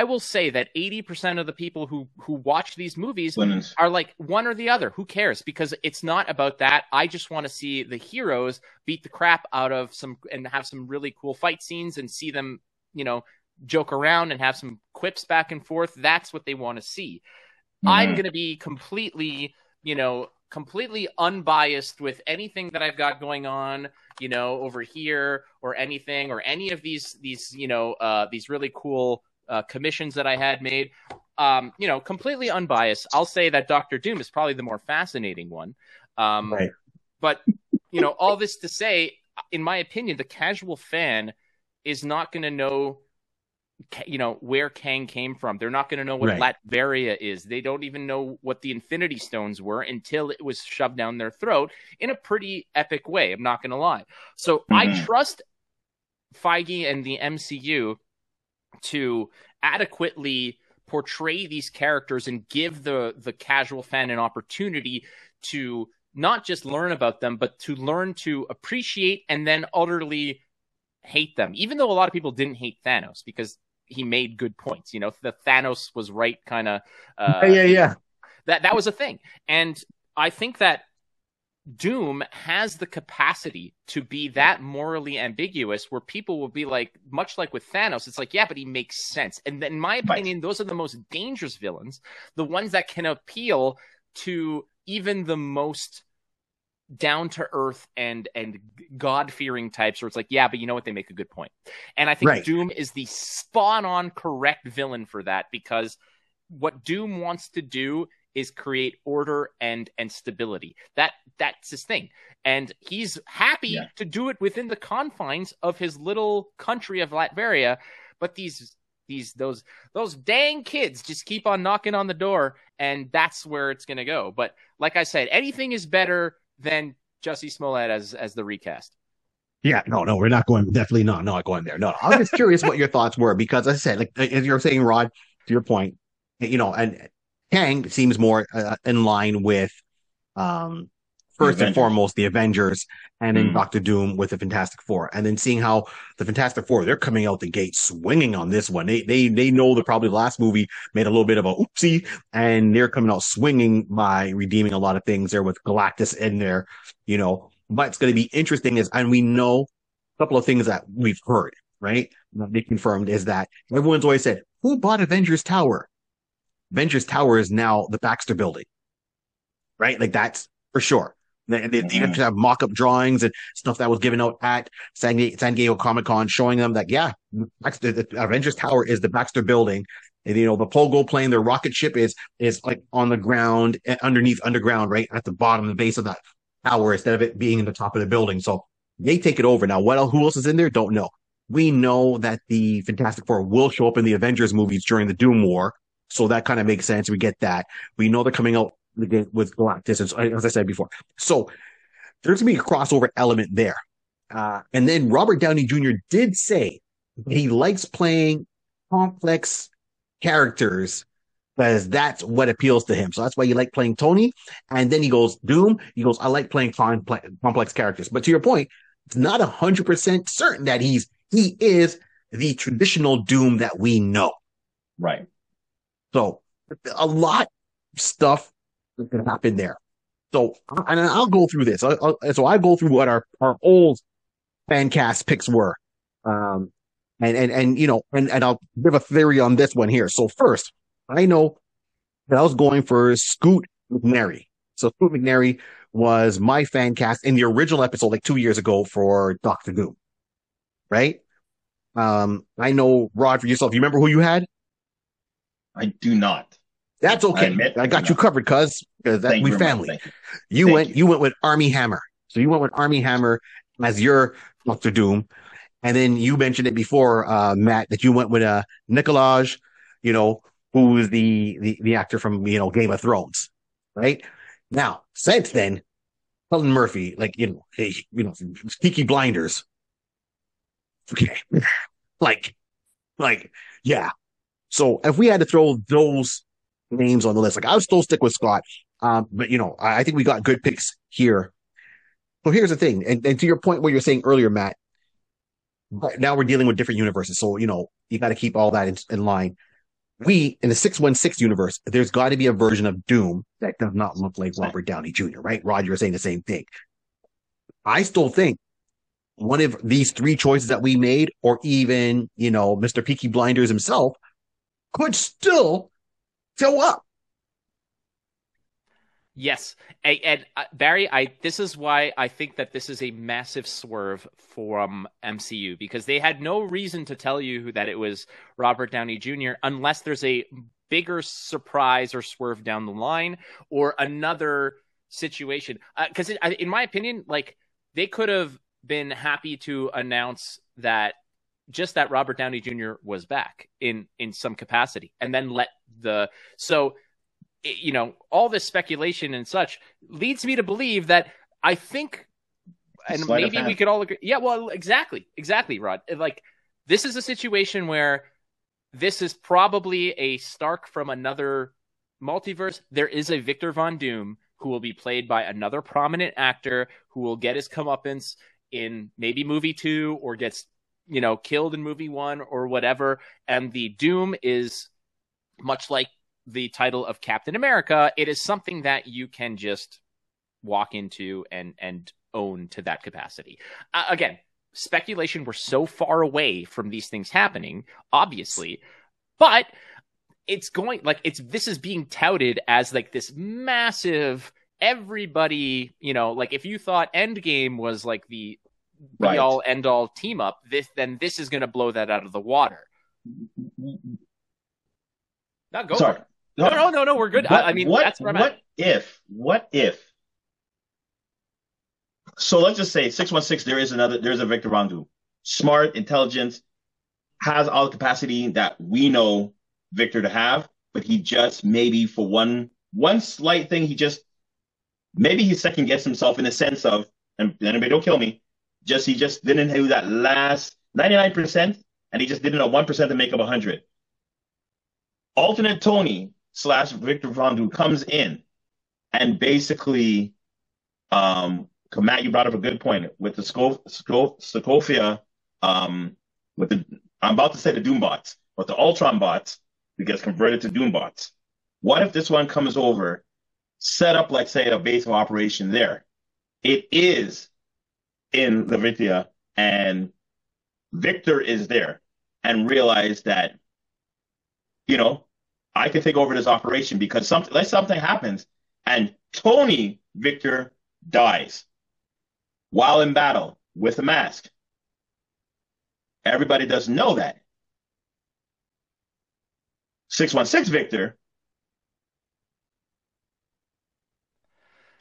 will say that 80% of the people who watch these movies are like one or the other. Who cares? Because it's not about that. I just want to see the heroes beat the crap out of and have some really cool fight scenes and see them, joke around and have some quips back and forth. That's what they want to see. I'm going to be completely unbiased with anything that I've got going on, over here or anything, or any of these really cool commissions that I had made, completely unbiased. I'll say that Doctor Doom is probably the more fascinating one. Right. But, all this to say, in my opinion, the casual fan is not going to know, where Kang came from. They're not going to know what Latveria is. They don't even know what the Infinity Stones were until it was shoved down their throat in a pretty epic way. I'm not going to lie. So I trust Feige and the MCU to adequately portray these characters and give the casual fan an opportunity to not just learn about them, but to learn to appreciate and then utterly hate them. Even though a lot of people didn't hate Thanos because he made good points. The Thanos was right kind of. Yeah. That was a thing. And I think that Doom has the capacity to be that morally ambiguous where people will be like, much like with Thanos, it's like, yeah, but he makes sense. And in my opinion, those are the most dangerous villains, the ones that can appeal to even the most down to earth and God-fearing types where it's like, yeah, but you know what? They make a good point. And I think Doom is the spot on correct villain for that, because what Doom wants to do is create order and stability. That's his thing. And he's happy to do it within the confines of his little country of Latveria. But those dang kids just keep on knocking on the door, and that's where it's going to go. But like I said, anything is better than Jussie Smollett as the recast. Yeah, no, we're not going, definitely not going there. No, I'm just curious what your thoughts were, because as I said, like as you're saying, Rod, to your point, and Kang seems more in line with first and foremost the Avengers, and then Doctor Doom with the Fantastic Four, and then seeing how the Fantastic Four, they're coming out the gate swinging on this one. They know that probably the last movie made a little bit of a oopsie, and they're coming out swinging by redeeming a lot of things there with Galactus in there, But it's going to be interesting and we know a couple of things that we've heard, right? They confirmed is that everyone's always said, who bought Avengers Tower? Avengers Tower is now the Baxter Building, right? Like that's for sure. They even have mock-up drawings and stuff that was given out at San Diego Comic-Con showing them that, the Avengers Tower is the Baxter Building. And, the Pogo plane, their rocket ship is like on the ground, underground, right at the bottom, the base of that tower, instead of it being in the top of the building. So they take it over. Now, who else is in there? Don't know. We know that the Fantastic Four will show up in the Avengers movies during the Doom War. So that kind of makes sense. We get that. We know they're coming out with Galactus, as I said before. So there's going to be a crossover element there. And then Robert Downey Jr. did say he likes playing complex characters because that's what appeals to him. So that's why you like playing Tony. And then he goes, Doom. He goes, I like playing complex characters. But to your point, it's not 100% certain that he is the traditional Doom that we know. Right. So a lot of stuff can happen there. So, and I'll go through this. So I go through what our old fan cast picks were. And you know, and I'll give a theory on this one here. So first, I know that I was going for Scoot McNairy. So Scoot McNairy was my fan cast in the original episode, like 2 years ago for Doctor Doom. Right? I know, Rod, for yourself, you remember who you had? I do not. That's okay. I got you covered, cuz that we family. You went with Armie Hammer. So you went with Armie Hammer as your Doctor Doom. And then you mentioned it before, Matt, that you went with Nicolaj, you know, who is the actor from, you know, Game of Thrones, right? Now, since then, Helen Murphy, like, you know, Peaky Blinders. Okay. like, yeah. So if we had to throw those names on the list, like I would still stick with Scott. But you know, I think we got good picks here. So here's the thing. And to your point where you're saying earlier, Matt, but now we're dealing with different universes. So, you know, you got to keep all that in line. We, in the 616 universe, there's got to be a version of Doom that does not look like Robert Downey Jr., right? Rod, you're saying the same thing. I still think one of these three choices that we made, or even, you know, Mr. Peaky Blinders himself, could still show up. Yes. And Barry, this is why I think that this is a massive swerve from MCU, because they had no reason to tell you that it was Robert Downey Jr. unless there's a bigger surprise or swerve down the line or another situation. Because in my opinion, like, they could have been happy to announce that just that Robert Downey Jr. was back in some capacity, and then you know, all this speculation and such leads me to believe that I think, and maybe we could all agree. Yeah, well, exactly, Rod. Like, this is a situation where this is probably a Stark from another multiverse. There is a Victor Von Doom who will be played by another prominent actor who will get his comeuppance in maybe movie 2 or gets, you know, killed in movie 1 or whatever. And the Doom is much like the title of Captain America. It is something that you can just walk into and own to that capacity. Again, speculation, we're so far away from these things happening, obviously, but it's going, like, this is being touted as like this massive, everybody, you know, like if you thought Endgame was like the be all end all team up, then this is going to blow that out of the water. Now go. Sorry. No, we're good. I mean, that's where I'm at. What if? So let's just say 616, there's a Victor Von Doom. Smart, intelligent, has all the capacity that we know Victor to have, but he just maybe for one slight thing, he second guessed himself in the sense of, and anybody don't kill me, he just didn't do that last 99%, and he just did it at 1% to make up 100. Alternate Tony / Victor Von Doom comes in and basically, Matt, you brought up a good point with the Sokovia, I'm about to say the Doombots, but the Ultron bots gets converted to Doombots. What if this one comes over, set up, like, say, a base of operation there? It is in Levitia, and Victor is there, and realize that, you know, I can take over this operation because something happens and Tony Victor dies while in battle with a mask. Everybody doesn't know that. 616 Victor,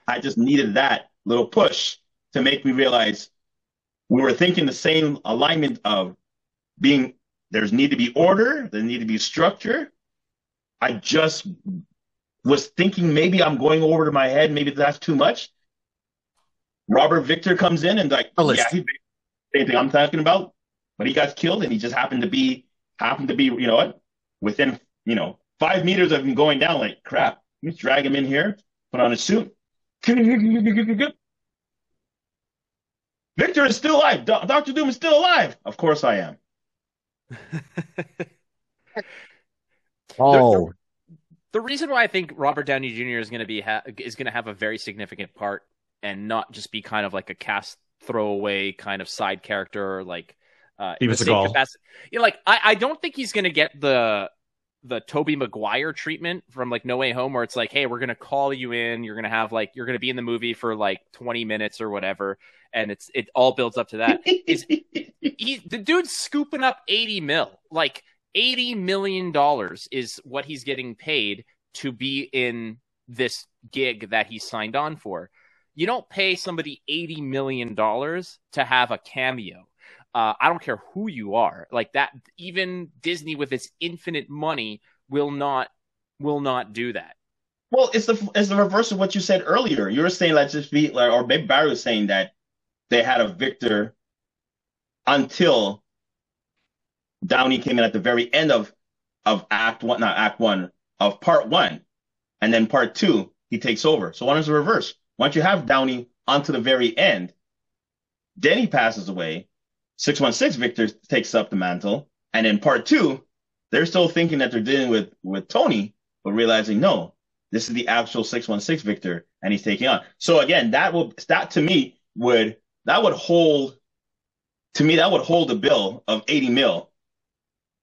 I just needed that little push to make me realize we were thinking the same alignment of there's need to be order, there need to be structure. I just was thinking maybe I'm going over to my head, maybe that's too much. Robert Victor he's same thing I'm talking about, but he got killed and he just happened to be, you know what, within, you know, 5 meters of him going down. Like crap. Let's drag him in here. Put on a suit. Victor is still alive. Dr. Doom is still alive. Of course I am. Oh, the reason why I think Robert Downey Jr. is going to be is going to have a very significant part and not just be kind of like a cast throwaway kind of side character, or like he was a goal. You know, like I don't think he's going to get the Tobey Maguire treatment from like No Way Home, where it's like, hey, we're going to call you in, you're going to have like, you're going to be in the movie for like 20 minutes or whatever, and it all builds up to that. The dude's scooping up 80 mil, like $80 million is what he's getting paid to be in this gig that he signed on for. You don't pay somebody $80 million to have a cameo. I don't care who you are, like that. Even Disney, with its infinite money, will not do that. Well, it's the reverse of what you said earlier. You were saying, let's just be like, or maybe Barry was saying that they had a Victor until Downey came in at the very end of Act One, not Act One, of Part One, and then Part Two he takes over. So why don't you reverse? Why don't you have Downey onto the very end? Then he passes away. 616 Victor takes up the mantle, and in Part Two, they're still thinking that they're dealing with Tony, but realizing no, this is the actual 616 Victor, and he's taking on. So again, that to me would hold the bill of 80 mil.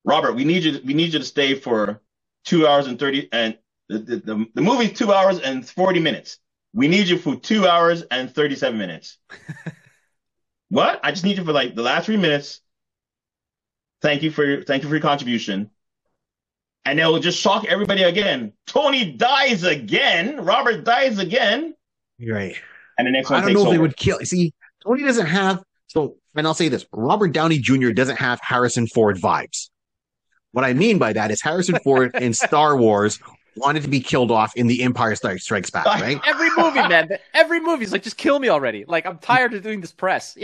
Robert, we need you to stay for 2 hours and 30, and the movie's 2 hours and 40 minutes. We need you for 2 hours and 37 minutes. What? I just need you for like the last 3 minutes. Thank you for your contribution. And it'll just shock everybody again. Tony dies again. Robert dies again. You're right. And the next one I don't takes know if over. they would kill. See, Tony doesn't have. So, and I'll say this: Robert Downey Jr. doesn't have Harrison Ford vibes. What I mean by that is Harrison Ford in Star Wars wanted to be killed off in The Empire Strikes Back, right? Every movie, man. Every movie's like, just kill me already. Like, I'm tired of doing this press.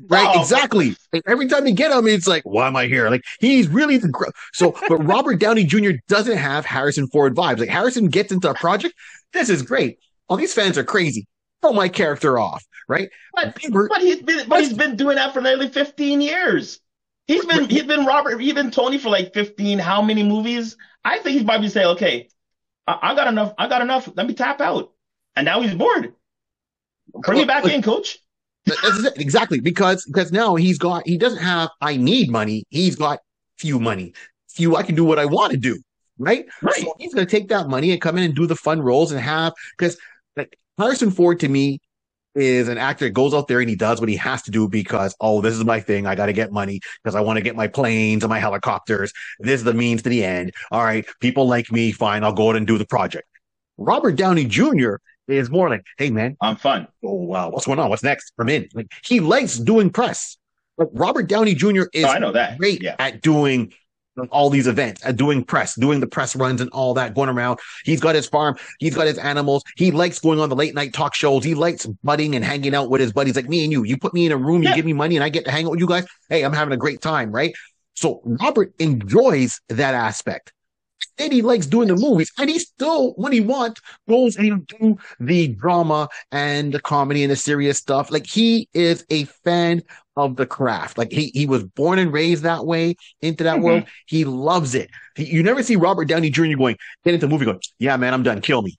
Right, exactly. Like, every time you get him, it's like, why am I here? Like, he's really but Robert Downey Jr. doesn't have Harrison Ford vibes. Like, Harrison gets into a project. This is great. All these fans are crazy. Throw my character off, right? But he's been doing that for nearly 15 years. He's been Tony for like 15. How many movies? I think he's probably saying, okay, I got enough. Let me tap out. And now he's bored. Bring me back in, coach. Exactly, because now he doesn't have I need money. He's got money. I can do what I want to do, right? So he's going to take that money and come in and do the fun roles and because like, Harrison Ford to me is an actor that goes out there and he does what he has to do because, this is my thing. I got to get money because I want to get my planes and my helicopters. This is the means to the end. All right, people like me. Fine, I'll go out and do the project. Robert Downey Jr. is more like, hey, man, I'm fun. Oh, wow. What's going on? What's next? I'm in. Like, he likes doing press. Like, Robert Downey Jr. is great at doing all these events, at doing press, doing the press runs and all that, going around. He's got his farm. He's got his animals. He likes going on the late night talk shows. He likes budding and hanging out with his buddies like me and you. You put me in a room, you give me money, and I get to hang out with you guys. Hey, I'm having a great time, right? So Robert enjoys that aspect. And he likes doing the movies, and he still, when he wants, goes and do the drama and the comedy and the serious stuff. Like, he is a fan of the craft. Like, he was born and raised that way into that world. He loves it. You never see Robert Downey Jr. get into a movie going, yeah, man, I'm done. Kill me.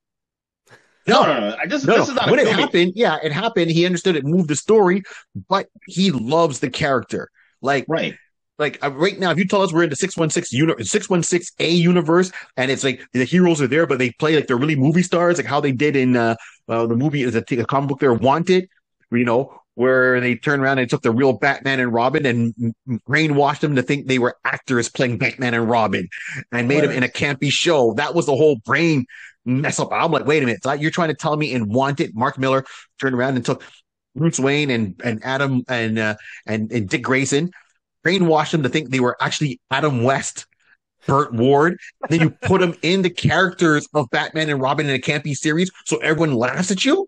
No. This is not when it happened, it happened. He understood it moved the story, but he loves the character. Like, right. Like right now, if you tell us we're in the 616A universe, and it's like the heroes are there, but they play like they're really movie stars, like how they did in the movie is a comic book there, Wanted, where they turned around and took the real Batman and Robin and brainwashed them to think they were actors playing Batman and Robin and made them in a campy show. That was the whole brain mess up. I'm like, wait a minute, so you're trying to tell me in Wanted, Mark Miller turned around and took Bruce Wayne and Adam and Dick Grayson, brainwashed them to think they were actually Adam West, Burt Ward. Then you put them in the characters of Batman and Robin in a campy series, so everyone laughs at you,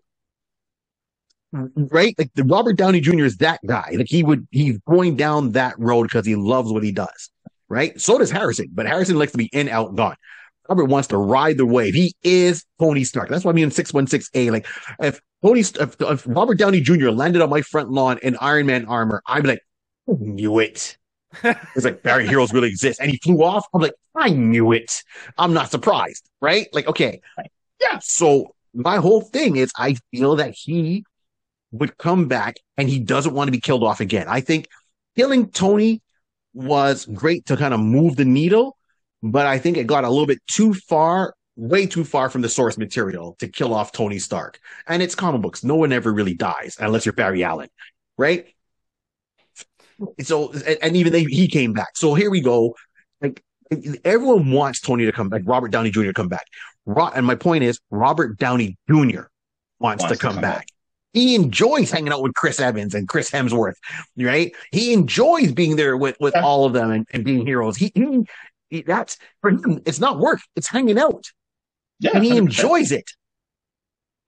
right? Like, the Robert Downey Jr. is that guy. Like, he's going down that road because he loves what he does, right? So does Harrison, but Harrison likes to be in, out, gone. Robert wants to ride the wave. He is Tony Stark. That's why I mean in 616A. Like if Robert Downey Jr. landed on my front lawn in Iron Man armor, I'd be like, I knew it. It's like Barry Heroes really exist. And he flew off. I'm like, I knew it. I'm not surprised, right? Like, okay. Yeah. So my whole thing is I feel that he would come back and he doesn't want to be killed off again. I think killing Tony was great to kind of move the needle, but I think it got a little bit too far, way too far from the source material to kill off Tony Stark. And it's comic books. No one ever really dies unless you're Barry Allen, right? So, and even he came back. So here we go. Like everyone wants Tony to come back, Robert Downey Jr. to come back. And my point is, Robert Downey Jr. wants to come back. He enjoys hanging out with Chris Evans and Chris Hemsworth, right? He enjoys being there with all of them and being heroes. He that's for him. It's not work. It's hanging out, and he 100%. Enjoys it,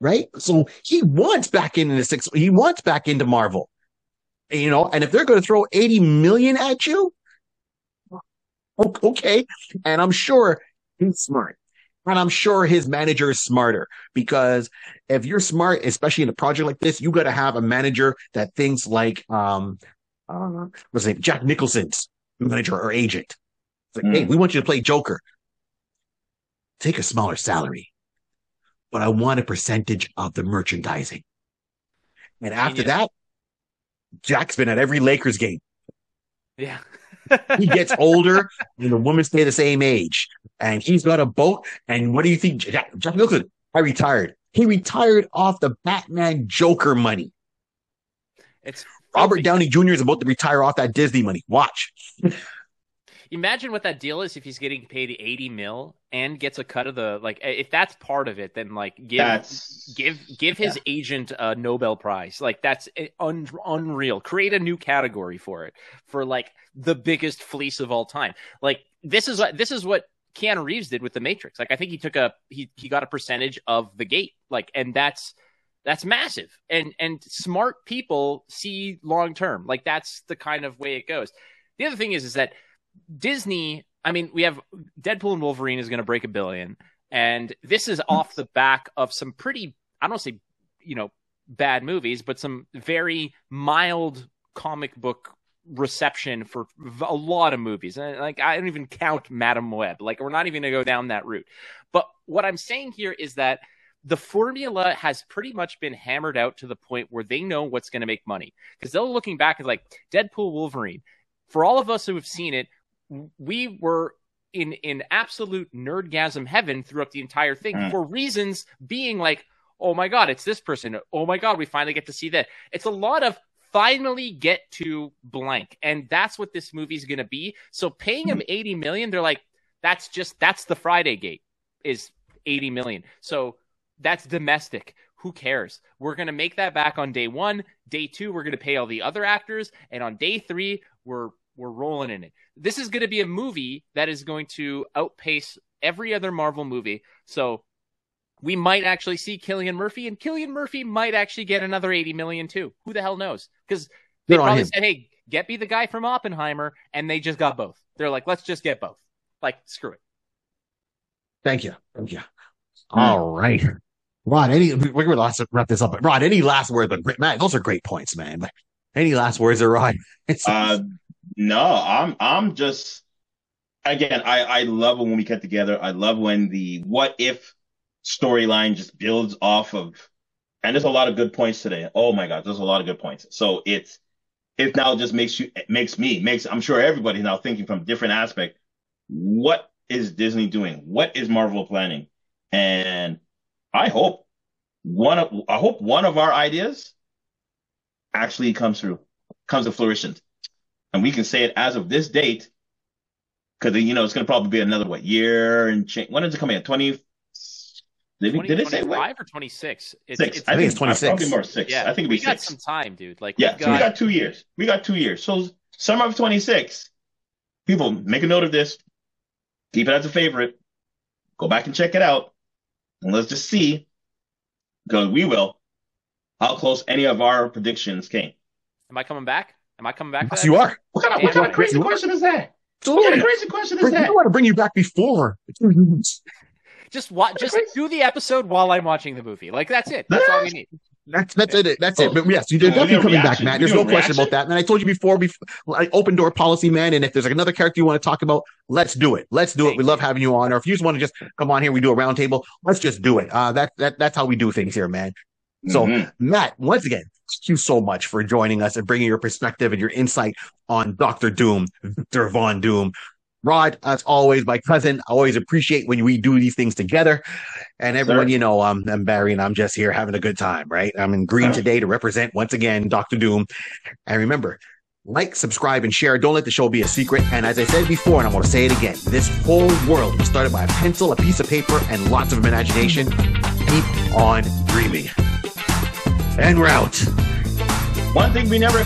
right? So he wants back into He wants back into Marvel, you know. And if they're going to throw 80 million at you, okay. And I'm sure he's smart. And I'm sure his manager is smarter, because if you're smart, especially in a project like this, you got to have a manager that thinks like, what's his name? Jack Nicholson's manager or agent. It's like, hey, we want you to play Joker. Take a smaller salary, but I want a percentage of the merchandising. And after that, Jack's been at every Lakers game. Yeah. He gets older and the women stay the same age. And he's got a boat. And what do you think? Jack Nicholson, I retired. He retired off the Batman Joker money. It's Robert Downey Jr. is about to retire off that Disney money. Watch. Imagine what that deal is if he's getting paid 80 mil and gets a cut of the, like, if that's part of it, then like give his agent a Nobel Prize. Like that's unreal. Create a new category for it, for like the biggest fleece of all time. Like this is what Keanu Reeves did with The Matrix. Like I think he got a percentage of the gate. Like, and that's massive. And smart people see long term. Like that's the kind of way it goes. The other thing is that Disney, I mean, we have Deadpool and Wolverine is going to break $1 billion. And this is off the back of some pretty, I don't say, bad movies, but some very mild comic book reception for a lot of movies. Like, I don't even count Madam Web. Like, we're not even going to go down that route. But what I'm saying here is that the formula has pretty much been hammered out to the point where they know what's going to make money. Because they're looking back at like Deadpool, Wolverine. For all of us who have seen it, we were in absolute nerdgasm heaven throughout the entire thing for reasons being like, oh my God, it's this person. Oh my God, we finally get to see that. It's a lot of finally get to blank. And that's what this movie's going to be. So paying him 80 million, they're like, that's the Friday gate is 80 million. So that's domestic. Who cares? We're going to make that back on day 1. Day 2, we're going to pay all the other actors. And on day 3, we're rolling in it. This is going to be a movie that is going to outpace every other Marvel movie. So we might actually see Cillian Murphy, and Cillian Murphy might actually get another 80 million too. Who the hell knows? Because they probably said, hey, get me the guy from Oppenheimer, and they just got both. They're like, let's just get both. Like, screw it. Thank you. All right. Rod, we're going to wrap this up. But Rod, any last words? But man, those are great points, man. But any last words, Rod? No, I'm just, again, I love when we get together. I love when the what if storyline just builds off of, and there's a lot of good points today. Oh my God, there's a lot of good points. So it now just makes I'm sure everybody's now thinking from a different aspect. What is Disney doing? What is Marvel planning? And I hope one of our ideas actually comes to fruition. And we can say it as of this date, because it's going to probably be another year and change. When is it coming out? 20? Did it say what? Or 26? I think it's 26. Probably more 6. Yeah, I think it'll be 6. We got some time, dude. Like, so we got 2 years. So summer of 26. People, make a note of this. Keep it as a favorite. Go back and check it out, and let's just see, because we will, how close any of our predictions came. Am I coming back? Yes, you are. What kind of crazy question is that? What a crazy question is that? I want to bring you back before. Just do the episode while I'm watching the movie. Like, that's it. That's all we need. That's it. But yes, you're definitely coming back, Matt. There's no question about that. And I told you before, like, open door policy, man. And if there's another character you want to talk about, let's do it. We love having you on. Or if you just want to just come on here, we do a round table. Let's just do it. That's how we do things here, man. So, Matt, once again, thank you so much for joining us and bringing your perspective and your insight on Dr. Doom, Victor Von Doom. Rod, as always, my cousin, I always appreciate when we do these things together. And everyone, you know, I'm Barry, and I'm just here having a good time, right? I'm in green today to represent, once again, Dr. Doom. And remember, like, subscribe, and share. Don't let the show be a secret. And as I said before, and I'm going to say it again, this whole world was started by a pencil, a piece of paper, and lots of imagination. Keep on dreaming. And we're out. One thing we never